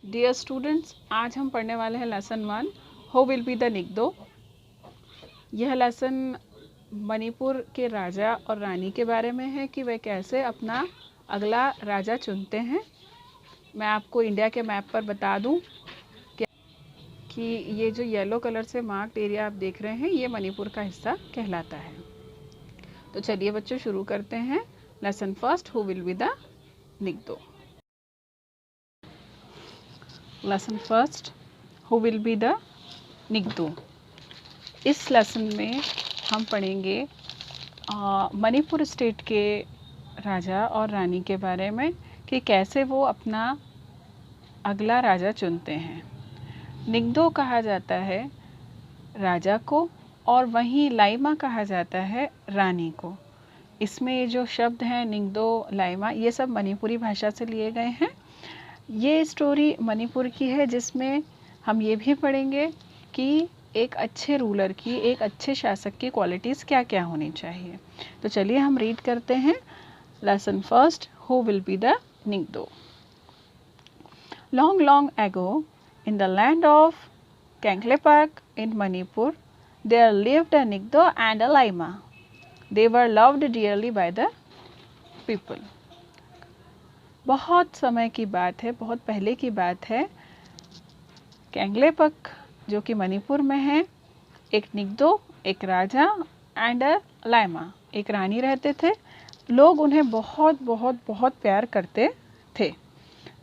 Dear students, आज हम पढ़ने वाले हैं lesson 1 who will be the Ningthou. यह लेसन मणिपुर के राजा और रानी के बारे में है कि वे कैसे अपना अगला राजा चुनते हैं। मैं आपको इंडिया के मैप पर बता दूं कि ये जो येलो कलर से मार्क्ड एरिया आप देख रहे हैं ये मणिपुर का हिस्सा कहलाता है। तो चलिए बच्चों शुरू करते हैं lesson first who will be the Ningthou. Lesson first who will be the Ningthou. इस लेसन में हम पढ़ेंगे मणिपुर स्टेट के राजा और रानी के बारे में कि कैसे वो अपना अगला राजा चुनते हैं। निग्दो कहा जाता है राजा को और वहीं लाइमा कहा जाता है रानी को। इसमें ये जो शब्द हैं निग्दो, लाइमा, ये सब मणिपुरी भाषा से लिए गए हैं। ये स्टोरी मणिपुर की है जिसमें हम ये भी पढ़ेंगे कि एक अच्छे रूलर की, एक अच्छे शासक की क्वालिटीज़ क्या क्या होनी चाहिए। तो चलिए हम रीड करते हैं lesson first who will be the Ningthou. Long long ago in the land of Kanglepak in Manipur, there lived a Nigdo and a Laima. They were loved dearly by the people. बहुत समय की बात है, बहुत पहले की बात है। कैंगलेपक जो कि मणिपुर में है, एक निग्दो, एक राजा एंड अ लाइमा, एक रानी रहते थे। लोग उन्हें बहुत बहुत बहुत प्यार करते थे।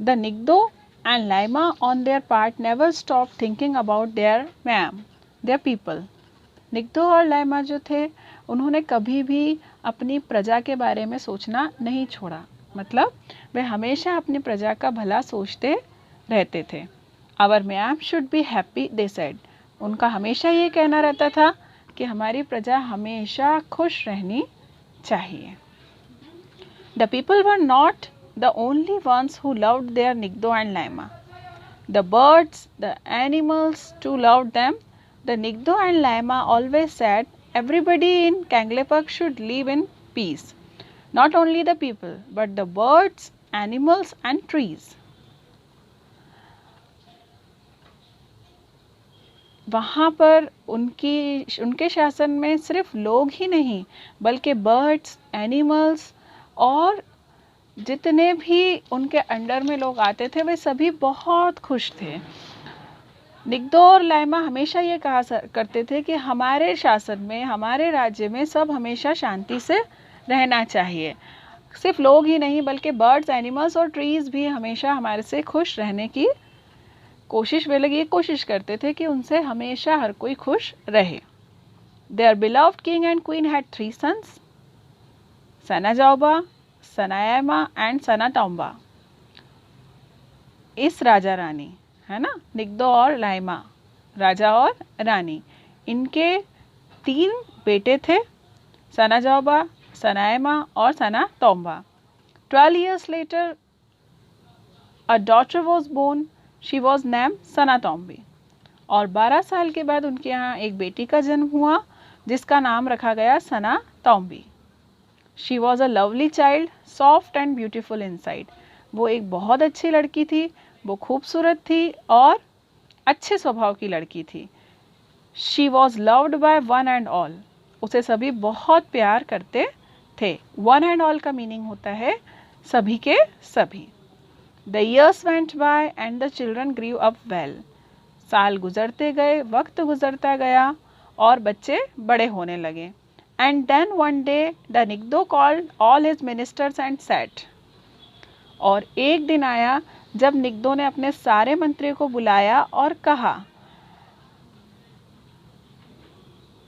The Ningthou and Laima on their part never stopped thinking about their people. निग्दो और लाइमा जो थे उन्होंने कभी भी अपनी प्रजा के बारे में सोचना नहीं छोड़ा। मतलब वे हमेशा अपनी प्रजा का भला सोचते रहते थे। Our ma'am should be happy, they said. उनका हमेशा ये कहना रहता था कि हमारी प्रजा हमेशा खुश रहनी चाहिए। The people were not the only ones who loved their Nigdo and Laima. The birds, the animals too loved them. The Nigdo and Laima always said everybody in Kanglepak should live in peace. Not only the people, but the birds, animals and trees. वहाँ पर उनके शासन में सिर्फ लोग ही नहीं बल्कि birds, animals और जितने भी उनके अंडर में लोग आते थे वे सभी बहुत खुश थे। निग्दो और लाइमा हमेशा ये कहा करते थे कि हमारे शासन में, हमारे राज्य में सब हमेशा शांति से रहना चाहिए। सिर्फ लोग ही नहीं बल्कि बर्ड्स, एनिमल्स और ट्रीज़ भी हमेशा हमारे से खुश रहने की कोशिश, वे लोग ये कोशिश करते थे कि उनसे हमेशा हर कोई खुश रहे। Their beloved king and queen had 3 sons, Sanajaoba, Sanayaima and Sanatomba. इस राजा रानी है ना, निग्दो और लाइमा, राजा और रानी, इनके 3 बेटे थे, सनाजाओबा, सनायामा और सनाटोम्बा। 12 years later a daughter was born. She was named सनाटोम्बी। और 12 साल के बाद उनके यहाँ एक बेटी का जन्म हुआ जिसका नाम रखा गया सनाटोम्बी। She was a lovely child, soft and beautiful inside. वो एक बहुत अच्छी लड़की थी, वो खूबसूरत थी और अच्छे स्वभाव की लड़की थी। She was loved by one and all. उसे सभी बहुत प्यार करते थे। One and all का मीनिंग होता है सभी के सभी। The years went by and the children grew up well. साल गुजरते गए, वक्त गुजरता गया और बच्चे बड़े होने लगे। And then one day the Nigdo called all his ministers and said, और एक दिन आया जब निग्दो ने अपने सारे मंत्रियों को बुलाया और कहा,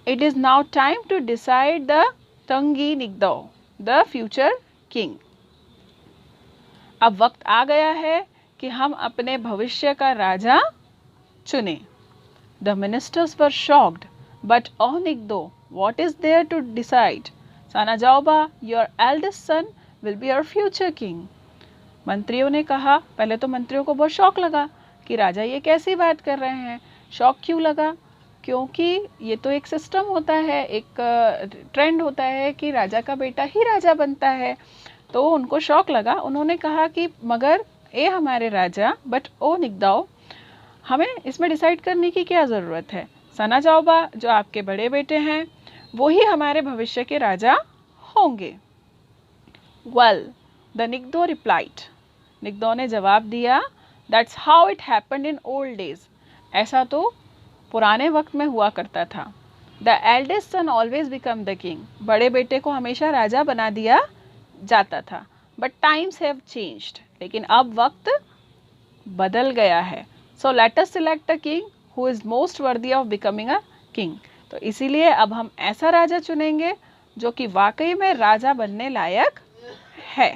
It is now time to decide the Tangi Nigdo, the future king. अब वक्त आ गया है कि हम अपने भविष्य का राजा चुने। The ministers were shocked, but oh Nigdo, what is there to decide? Sanajaoba, your eldest son will be our future king. मंत्रियों ने कहा, पहले तो मंत्रियों को बहुत शौक लगा कि राजा ये कैसी बात कर रहे हैं। शौक क्यों लगा? क्योंकि ये तो एक सिस्टम होता है, एक ट्रेंड होता है कि राजा का बेटा ही राजा बनता है। तो उनको शौक लगा। उन्होंने कहा कि मगर ए हमारे राजा, बट ओ निगदाओ, हमें इसमें डिसाइड करने की क्या ज़रूरत है? सना जाओबा जो आपके बड़े बेटे हैं वो ही हमारे भविष्य के राजा होंगे। वेल द निगदो रिप्लाइड, निगदो ने जवाब दिया, that's how it happened in old days, ऐसा तो पुराने वक्त में हुआ करता था। The eldest son always become the king, बड़े बेटे को हमेशा राजा बना दिया जाता था। बट टाइम्स हैव चेंज्ड, लेकिन अब वक्त बदल गया है। So let us select a king who is most worthy of becoming a king, तो इसीलिए अब हम ऐसा राजा चुनेंगे जो कि वाकई में राजा बनने लायक है।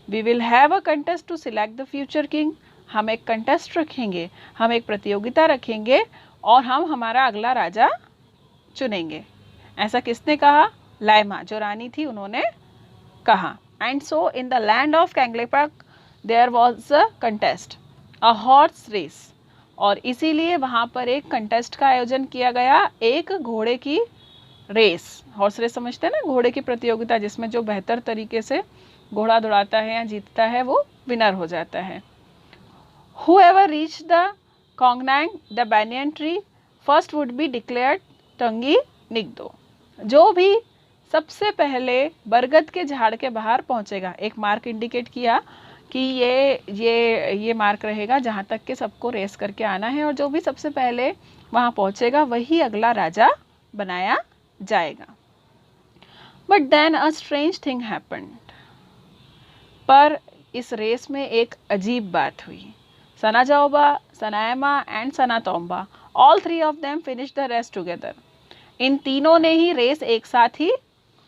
We will have a contest to select the future king, हम एक कंटेस्ट रखेंगे, हम एक प्रतियोगिता रखेंगे और हम हमारा अगला राजा चुनेंगे। ऐसा किसने कहा? लाइमा जो रानी थी उन्होंने कहा। And so in the land of Kangleipak there was a contest, a horse race, और इसीलिए वहाँ पर एक कंटेस्ट का आयोजन किया गया, एक घोड़े की रेस। हॉर्स रेस समझते हैं ना, घोड़े की प्रतियोगिता जिसमें जो बेहतर तरीके से घोड़ा दौड़ाता है या जीतता है वो विनर हो जाता है। Whoever reached the Kongnang, the banyan tree, first would be declared टंगी निगदो, जो भी सबसे पहले बरगद के झाड़ के बाहर पहुंचेगा, एक मार्क इंडिकेट किया कि ये मार्क रहेगा जहां तक के सबको रेस करके आना है, और जो भी सबसे पहले वहां पहुंचेगा वही अगला राजा बनाया जाएगा। But then a strange thing happened, पर इस रेस में एक अजीब बात हुई। Sanajaoba, Sanayaima and Sanatomba, all three of them finish the race together, इन तीनों ने ही रेस एक साथ ही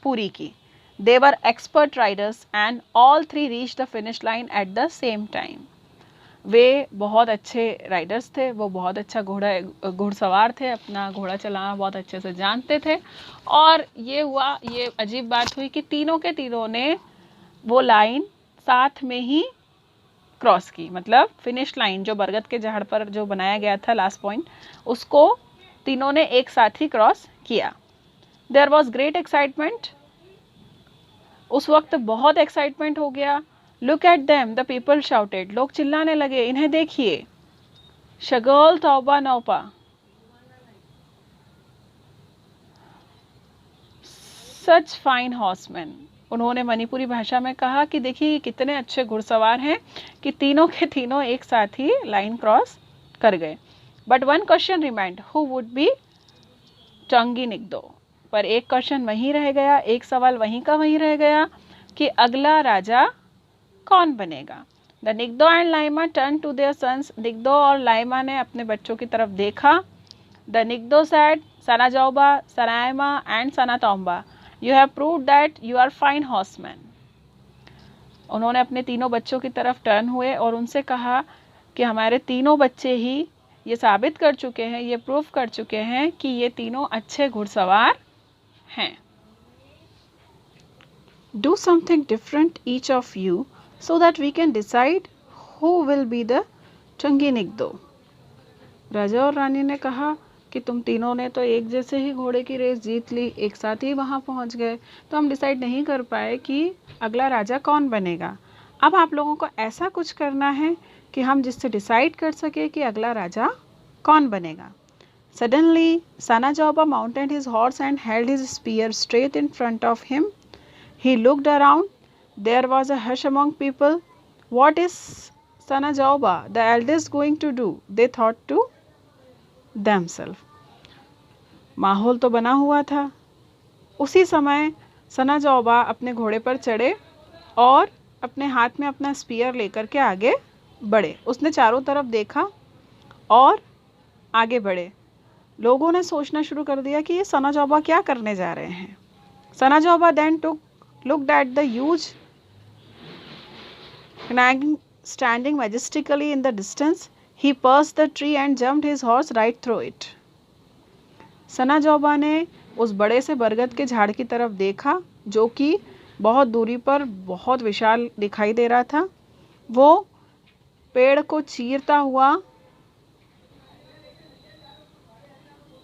पूरी की। They were expert riders and all three reach the finish line at the same time, वे बहुत अच्छे राइडर्स थे, वो बहुत अच्छा घुड़सवार थे, अपना घोड़ा चलाना बहुत अच्छे से जानते थे। और ये अजीब बात हुई कि तीनों के तीनों ने वो लाइन साथ में ही क्रॉस की, मतलब फिनिश लाइन जो बरगद के झाड़ पर जो बनाया गया था लास्ट पॉइंट, उसको तीनों ने एक साथ ही क्रॉस किया। देयर वॉज ग्रेट एक्साइटमेंट, उस वक्त बहुत एक्साइटमेंट हो गया। Look at them the people shouted, लोग चिल्लाने लगे, इन्हें देखिए। शगल तौबा नौपा, सच फाइन हॉर्समैन, उन्होंने मणिपुरी भाषा में कहा कि देखिए कितने अच्छे घुड़सवार हैं कि तीनों के तीनों एक साथ ही लाइन क्रॉस कर गए। But one question remind, who would be टंगी निगदो, पर एक क्वेश्चन वहीं रह गया, एक सवाल वहीं का वहीं रह गया कि अगला राजा कौन बनेगा। The Ningthou and Laima turn to their sons, Ningthou और लाइमा ने अपने बच्चों की तरफ देखा। The Ningthou said, Sanajaoba, Sanayaima and Sanatomba, You have proved that you are fine horsemen. उन्होंने अपने तीनों बच्चों की तरफ टर्न हुए और उनसे कहा कि हमारे तीनों बच्चे ही ये साबित कर चुके हैं, ये प्रूव कर चुके हैं कि ये तीनों अच्छे घुड़सवार हैं। Do something different each of you so that we can decide who will be the टंगी निगदो। राजा और रानी ने कहा कि तुम तीनों ने तो एक जैसे ही घोड़े की रेस जीत ली, एक साथ ही वहाँ पहुँच गए, तो हम डिसाइड नहीं कर पाए कि अगला राजा कौन बनेगा। अब आप लोगों को ऐसा कुछ करना है कि हम जिससे डिसाइड कर सके कि अगला राजा कौन बनेगा। Suddenly Sanajaoba mounted his horse and held his spear straight in front of him. He looked around, there was a hush among people. What is Sanajaoba the eldest going to do, they thought to themselves। माहौल तो बना हुआ था। उसी समय सना जाओबा अपने घोड़े पर चढ़े और अपने हाथ में अपना स्पीयर लेकर के आगे बढ़े। उसने चारों तरफ देखा और आगे बढ़े। लोगों ने सोचना शुरू कर दिया कि ये सना जाओबा क्या करने जा रहे हैं। सना जाओबा then looked at the huge Konang standing majestically in the distance. He passed the tree and jumped his horse right through it. सना जाओबा ने उस बड़े से बरगद के झाड़ की तरफ देखा जो कि बहुत दूरी पर बहुत विशाल दिखाई दे रहा था। वो पेड़ को चीरता हुआ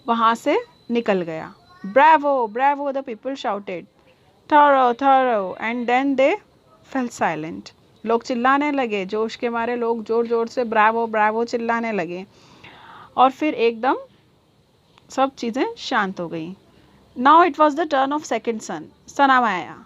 वहां से निकल गया। Bravo bravo the people shouted, thorough thorough, and then they fell silent. लोग चिल्लाने लगे, जोश के मारे लोग जोर जोर से ब्रावो ब्रावो चिल्लाने लगे और फिर एकदम सब चीज़ें शांत हो गई। Now it was the turn of second son, Sana में आया।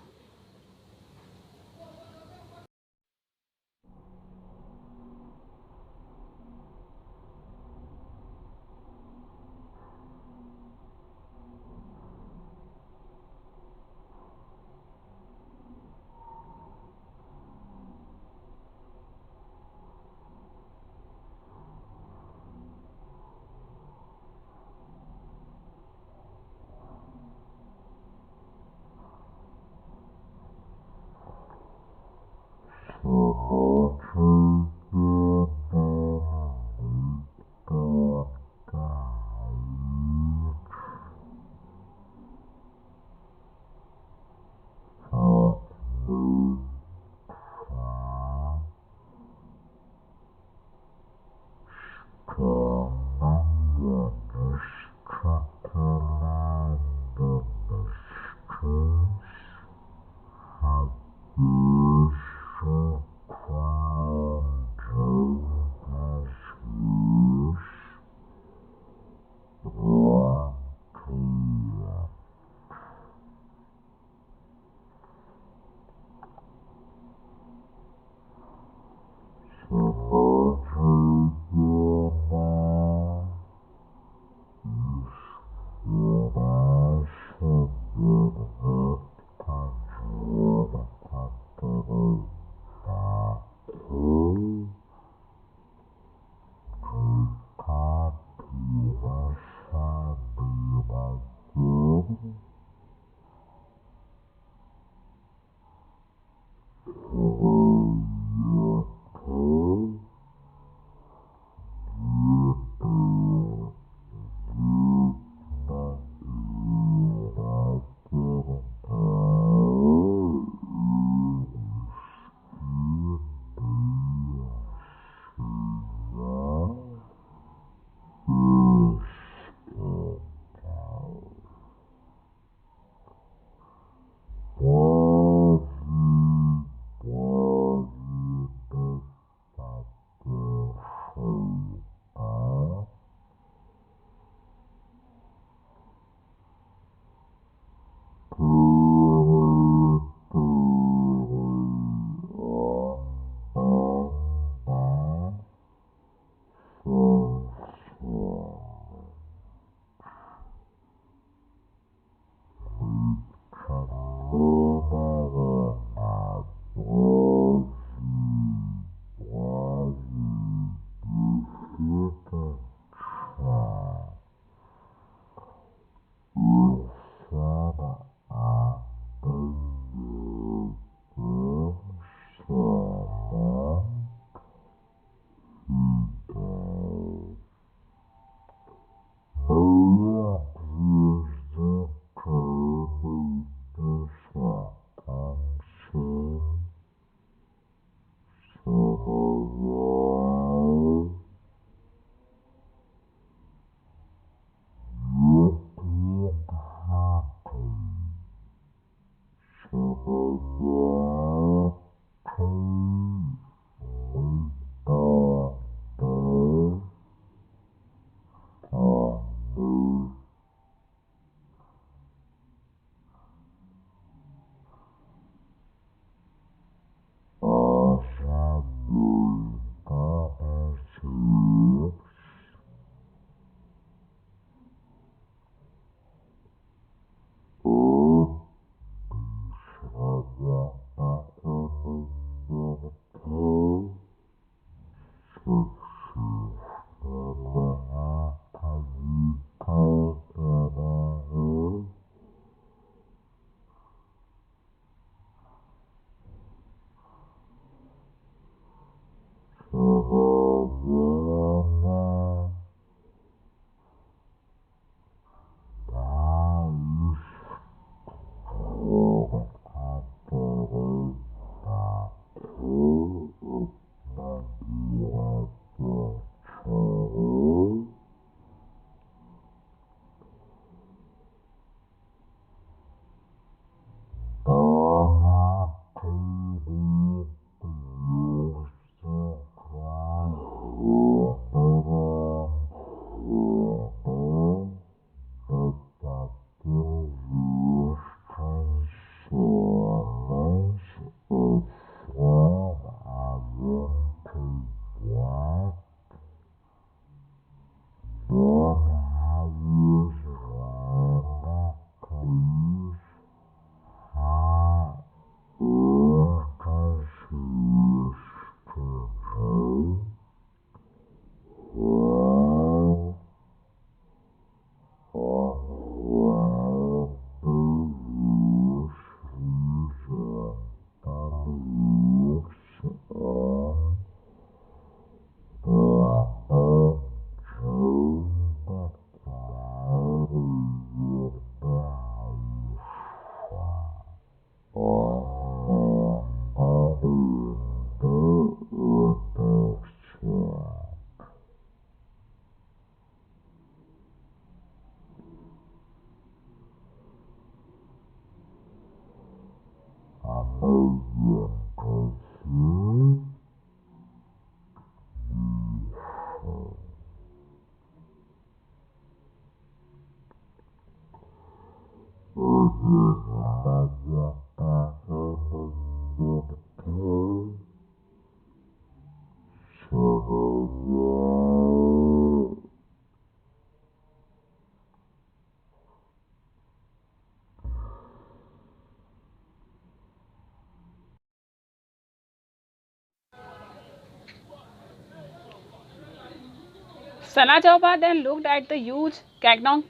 Sanajaoba then looked at the huge Cagnog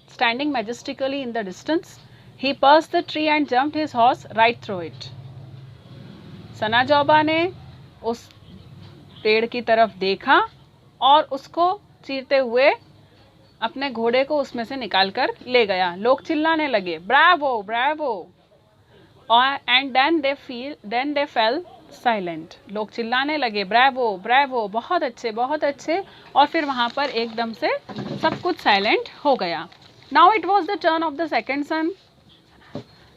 standing majestically in the distance. He passed the tree and jumped his horse right through it. सनाजौबा ने उस पेड़ की तरफ देखा और उसको चीरते हुए अपने घोड़े को उसमें से निकालकर ले गया. लोग चिल्लाने लगे, bravo bravo, and then they fell silent. लोग चिल्लाने लगे, ब्रावो ब्रावो, बहुत अच्छे बहुत अच्छे, और फिर वहाँ पर एकदम से सब कुछ साइलेंट हो गया. Now it was the turn of the second sun,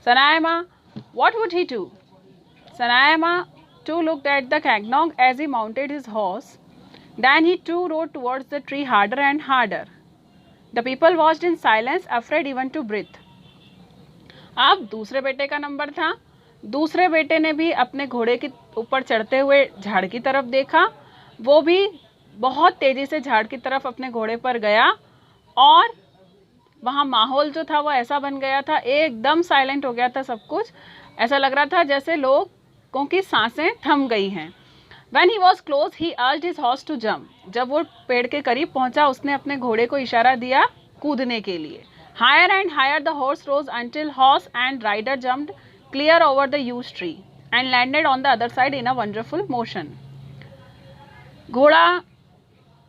Sanayama. What would he do? Sanayama too looked at the Cagnog as he mounted his horse. Then he too rode towards the tree harder and harder. The people watched in silence, afraid even to breathe. अब दूसरे बेटे का number था. दूसरे बेटे ने भी अपने घोड़े के ऊपर चढ़ते हुए झाड़ की तरफ देखा. वो भी बहुत तेजी से झाड़ की तरफ अपने घोड़े पर गया और वहाँ माहौल जो था वो ऐसा बन गया था, एकदम साइलेंट हो गया था सब कुछ. ऐसा लग रहा था जैसे लोगों की सांसें थम गई हैं. When he was close, he urged his horse to jump. जब वो पेड़ के करीब पहुंचा, उसने अपने घोड़े को इशारा दिया कूदने के लिए. Higher and higher the horse rose until horse and rider jumped clear over the huge tree and landed on the other side in a wonderful motion. घोड़ा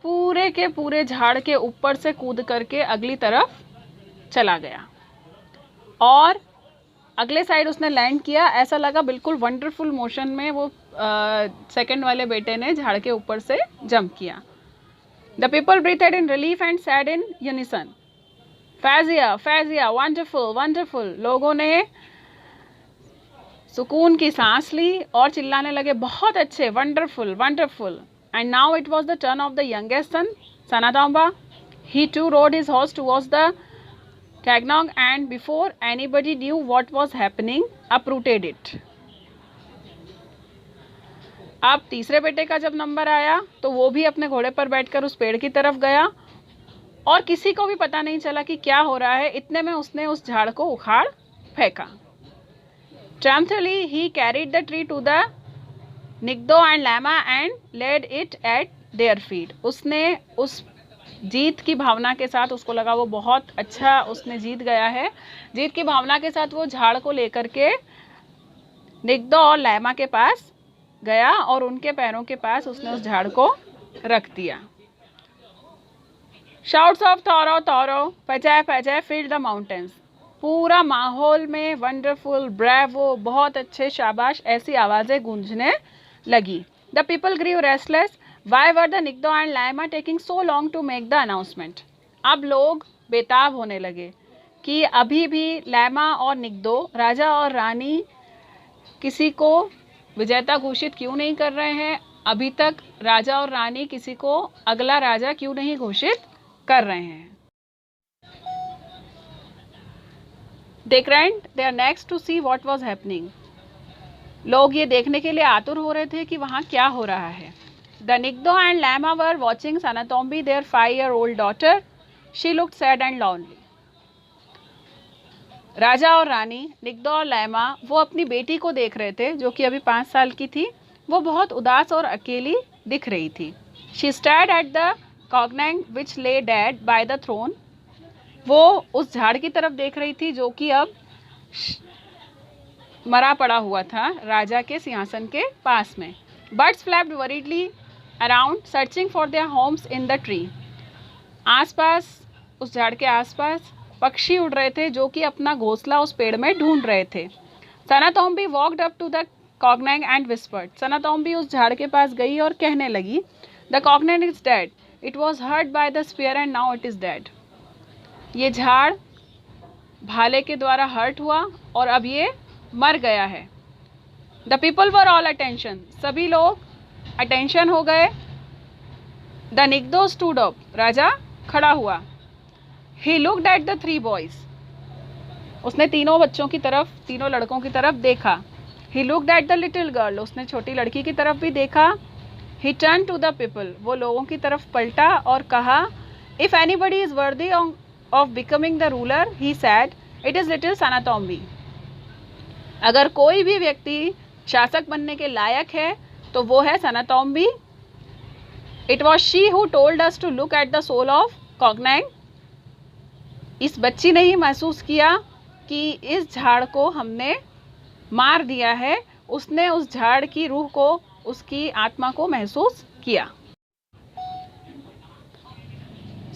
पूरे के पूरे झाड़ के ऊपर से कूद करके अगली तरफ चला गया और अगले साइड उसने लैंड किया. ऐसा लगा बिल्कुल वंडरफुल मोशन में वो सेकंड वाले बेटे ने झाड़ के ऊपर से जंप किया. The people breathed in relief and said in unison, फैजिया फैजिया, वंडरफुल वंडरफुल. लोगों ने सुकून की सांस ली और चिल्लाने लगे, बहुत अच्छे, wonderful wonderful. And now it was the turn of the youngest son, Sanatomba. He too rode his horse towards the Cagnog and before anybody knew what was happening, uprooted it. अब तीसरे बेटे का जब नंबर आया तो वो भी अपने घोड़े पर बैठकर उस पेड़ की तरफ गया और किसी को भी पता नहीं चला कि क्या हो रहा है. इतने में उसने उस झाड़ को उखाड़ फेंका. Triumphantly he carried the tree to the Nigdo and Lama and laid it at their feet. उसने उस जीत की भावना के साथ, उसको लगा वो बहुत अच्छा उसने जीत गया है, जीत की भावना के साथ वो झाड़ को लेकर के निग्दो और लैमा के पास गया और उनके पैरों के पास उसने उस झाड़ को रख दिया. शाउट्स ऑफ थॉरो थॉरो, पजाए पजाए फिल्ड द माउंटेन्स. पूरा माहौल में वंडरफुल, ब्रेवो, बहुत अच्छे, शाबाश, ऐसी आवाज़ें गूंजने लगी. The people grew restless. Why were the Nigdo and Lama taking so long to make the announcement? अब लोग बेताब होने लगे कि अभी भी लैमा और निग्दो, राजा और रानी, किसी को विजेता घोषित क्यों नहीं कर रहे हैं. अभी तक राजा और रानी किसी को अगला राजा क्यों नहीं घोषित कर रहे हैं. They craned their necks to see what was happening. लोग ये देखने के लिए आतुर हो रहे थे कि वहाँ क्या हो रहा है. The Nigdo and Lama were watching Sanatombi, their 5-year-old daughter. She looked sad and lonely. राजा और रानी, निग्दो और लैमा, वो अपनी बेटी को देख रहे थे जो कि अभी 5 साल की थी. वो बहुत उदास और अकेली दिख रही थी. She stared at the Cagnog which lay dead by the throne. वो उस झाड़ की तरफ देख रही थी जो कि अब मरा पड़ा हुआ था राजा के सिंहासन के पास में. Birds flapped worriedly around searching for their homes in the tree. आसपास, उस झाड़ के आसपास पक्षी उड़ रहे थे जो कि अपना घोंसला उस पेड़ में ढूंढ रहे थे. Sanatombi walked up to the Cagnog and whispered. Sanatombi उस झाड़ के पास गई और कहने लगी, The Cagnog is dead. It was hurt by the spear and now it is dead. ये झाड़ भाले के द्वारा हर्ट हुआ और अब ये मर गया है. The people were all attention. सभी लोग अटेंशन हो गए. The Nigdo stood up. राजा खड़ा हुआ. He looked at the 3 boys. उसने तीनों बच्चों की तरफ, तीनों लड़कों की तरफ देखा. He looked at the little girl. उसने छोटी लड़की की तरफ भी देखा. He turned to the people. वो लोगों की तरफ पलटा और कहा, If anybody is worthy of becoming the ruler, he said, it is little Sanatombi. अगर कोई भी व्यक्ति शासक बनने के लायक है तो वो है सनातोम्बी. It was she who told us to look at the soul of Cognang. इस बच्ची ने ही महसूस किया कि इस झाड़ को हमने मार दिया है, उसने उस झाड़ की रूह को, उसकी आत्मा को महसूस किया।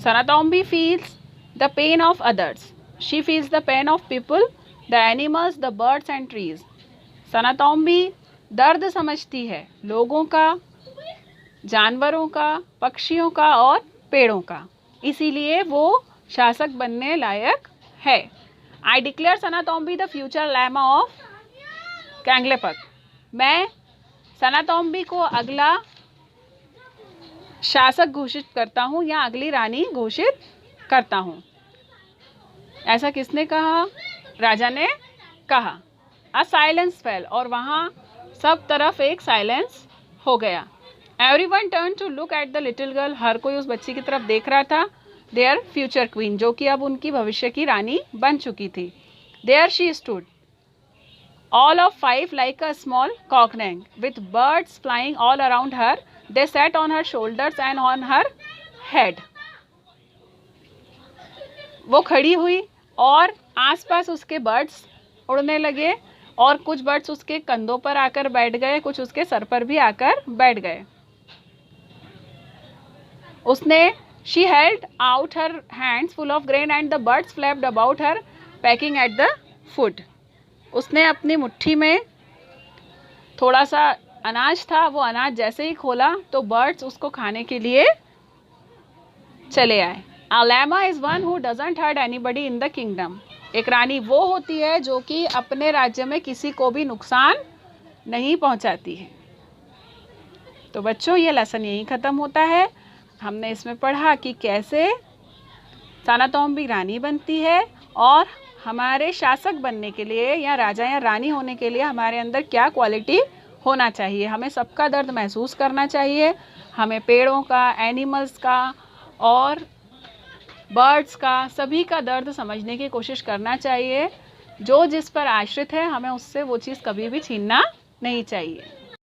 Sanatombi feels the pain of others. She feels the pain of people, the animals, the birds and trees. Sanatombi दर्द समझती है लोगों का, जानवरों का, पक्षियों का और पेड़ों का, इसीलिए वो शासक बनने लायक है। I declare Sanatombi the future Leima of Kangleipak. मैं सनातोम्बी को अगला शासक घोषित करता हूँ या अगली रानी घोषित करता हूँ। ऐसा किसने कहा? राजा ने कहा। अ साइलेंस फेल, और वहाँ सब तरफ एक साइलेंस हो गया। Everyone turn to look at the little girl. हर कोई उस बच्ची की तरफ देख रहा था। देयर फ्यूचर क्वीन, जो कि अब उनकी भविष्य की रानी बन चुकी थी। There she stood, all of 5 like a small कॉकनैंग, with birds flying all around her. They sat on her shoulders and on her head. वो खड़ी हुई और आसपास उसके बर्ड्स उड़ने लगे, और कुछ बर्ड्स उसके कंधों पर आकर बैठ गए, कुछ उसके सर पर भी आकर बैठ गए। उसने she held out her hands full of grain and the birds flapped about her pecking at the foot. उसने अपनी मुट्ठी में थोड़ा सा अनाज था, वो अनाज जैसे ही खोला तो बर्ड्स उसको खाने के लिए चले आए। A llama is one who doesn't hurt anybody in the kingdom. एक रानी वो होती है जो कि अपने राज्य में किसी को भी नुकसान नहीं पहुंचाती है। तो बच्चों, ये लेसन यहीं ख़त्म होता है। हमने इसमें पढ़ा कि कैसे सनातोम्बी रानी बनती है, और हमारे शासक बनने के लिए या राजा या रानी होने के लिए हमारे अंदर क्या क्वालिटी होना चाहिए। हमें सबका दर्द महसूस करना चाहिए, हमें पेड़ों का, एनिमल्स का और बर्ड्स का, सभी का दर्द समझने की कोशिश करना चाहिए। जो जिस पर आश्रित है, हमें उससे वो चीज़ कभी भी छीनना नहीं चाहिए।